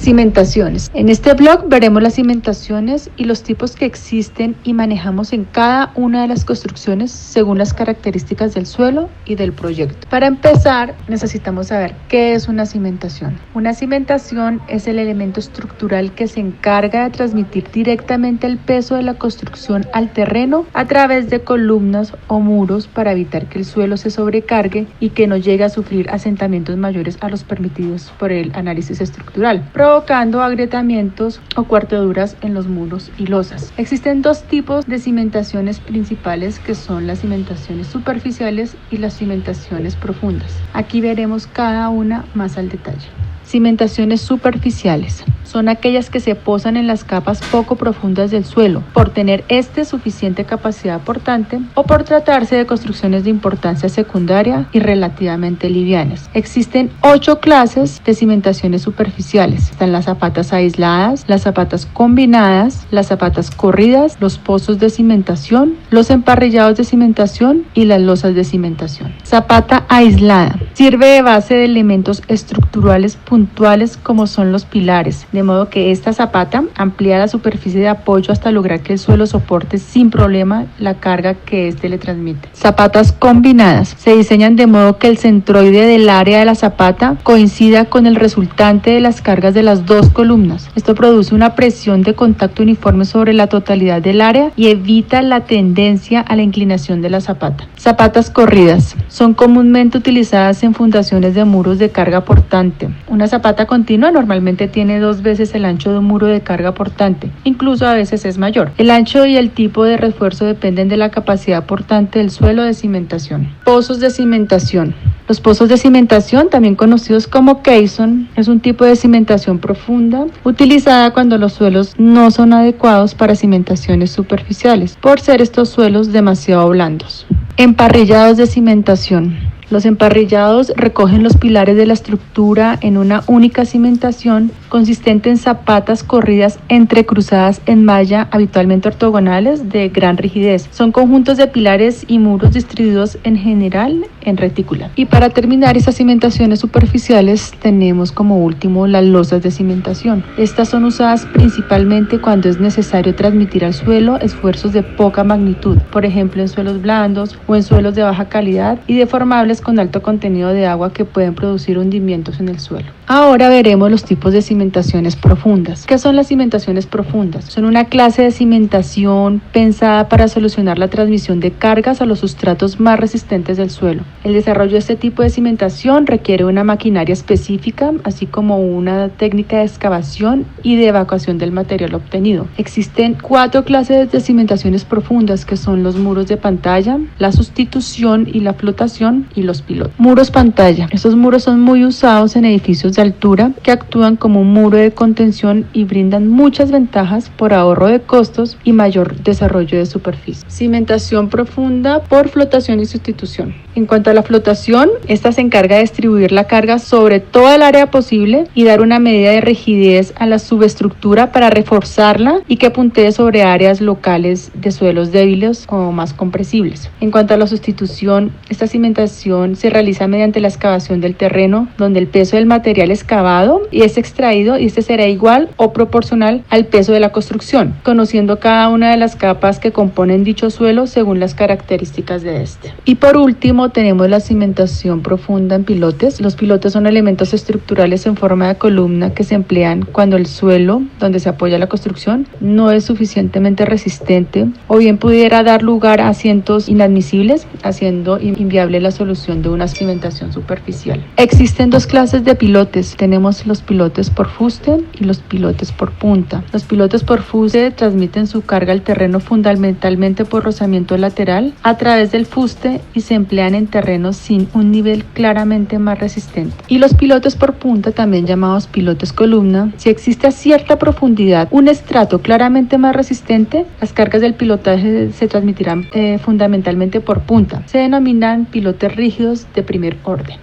Cimentaciones. En este blog veremos las cimentaciones y los tipos que existen y manejamos en cada una de las construcciones según las características del suelo y del proyecto. Para empezar, necesitamos saber qué es una cimentación. Una cimentación es el elemento estructural que se encarga de transmitir directamente el peso de la construcción al terreno a través de columnas o muros para evitar que el suelo se sobrecargue y que no llegue a sufrir asentamientos mayores a los permitidos por el análisis estructural, provocando agrietamientos o cuarteduras en los muros y losas. Existen dos tipos de cimentaciones principales, que son las cimentaciones superficiales y las cimentaciones profundas. Aquí veremos cada una más al detalle. Cimentaciones superficiales son aquellas que se posan en las capas poco profundas del suelo, por tener suficiente capacidad portante o por tratarse de construcciones de importancia secundaria y relativamente livianas. Existen 8 clases de cimentaciones superficiales. Están las zapatas aisladas, las zapatas combinadas, las zapatas corridas, los pozos de cimentación, los emparrillados de cimentación y las losas de cimentación. Zapata aislada sirve de base de elementos estructurales puntuales como son los pilares, de modo que esta zapata amplía la superficie de apoyo hasta lograr que el suelo soporte sin problema la carga que éste le transmite. Zapatas combinadas se diseñan de modo que el centroide del área de la zapata coincida con el resultante de las cargas de las dos columnas. Esto produce una presión de contacto uniforme sobre la totalidad del área y evita la tendencia a la inclinación de la zapata. Zapatas corridas son comúnmente utilizadas en fundaciones de muros de carga portante. Una zapata continua normalmente tiene 2 veces el ancho de un muro de carga portante, incluso a veces es mayor. El ancho y el tipo de refuerzo dependen de la capacidad portante del suelo de cimentación. Pozos de cimentación. Los pozos de cimentación, también conocidos como caisson, es un tipo de cimentación profunda utilizada cuando los suelos no son adecuados para cimentaciones superficiales, por ser estos suelos demasiado blandos. Emparrillados de cimentación. Los emparrillados recogen los pilares de la estructura en una única cimentación consistente en zapatas corridas entrecruzadas en malla, habitualmente ortogonales de gran rigidez. Son conjuntos de pilares y muros distribuidos en general en retícula. Y para terminar estas cimentaciones superficiales tenemos como último las losas de cimentación. Estas son usadas principalmente cuando es necesario transmitir al suelo esfuerzos de poca magnitud, por ejemplo en suelos blandos o en suelos de baja calidad y deformables con alto contenido de agua que pueden producir hundimientos en el suelo. Ahora veremos los tipos de cimentaciones profundas. ¿Qué son las cimentaciones profundas? Son una clase de cimentación pensada para solucionar la transmisión de cargas a los sustratos más resistentes del suelo. El desarrollo de este tipo de cimentación requiere una maquinaria específica, así como una técnica de excavación y de evacuación del material obtenido. Existen 4 clases de cimentaciones profundas, que son los muros de pantalla, la sustitución y la flotación, y los pilotes. Muros pantalla. Estos muros son muy usados en edificios de altura que actúan como un muro de contención y brindan muchas ventajas por ahorro de costos y mayor desarrollo de superficie. Cimentación profunda por flotación y sustitución. En cuanto a la flotación, esta se encarga de distribuir la carga sobre toda el área posible y dar una medida de rigidez a la subestructura para reforzarla y que puntee sobre áreas locales de suelos débiles o más compresibles. En cuanto a la sustitución, esta cimentación se realiza mediante la excavación del terreno, donde el peso del material excavado es extraído y este será igual o proporcional al peso de la construcción, conociendo cada una de las capas que componen dicho suelo según las características de este. Y por último tenemos la cimentación profunda en pilotes. Los pilotes son elementos estructurales en forma de columna que se emplean cuando el suelo donde se apoya la construcción no es suficientemente resistente o bien pudiera dar lugar a asientos inadmisibles, haciendo inviable la solución de una cimentación superficial. Existen 2 clases de pilotes. Tenemos los pilotes por fuste y los pilotes por punta. Los pilotes por fuste transmiten su carga al terreno fundamentalmente por rozamiento lateral a través del fuste y se emplean en terrenos sin un nivel claramente más resistente. Y los pilotes por punta, también llamados pilotes columna, si existe a cierta profundidad un estrato claramente más resistente, las cargas del pilotaje se transmitirán fundamentalmente por punta. Se denominan pilotes rígidos de primer orden.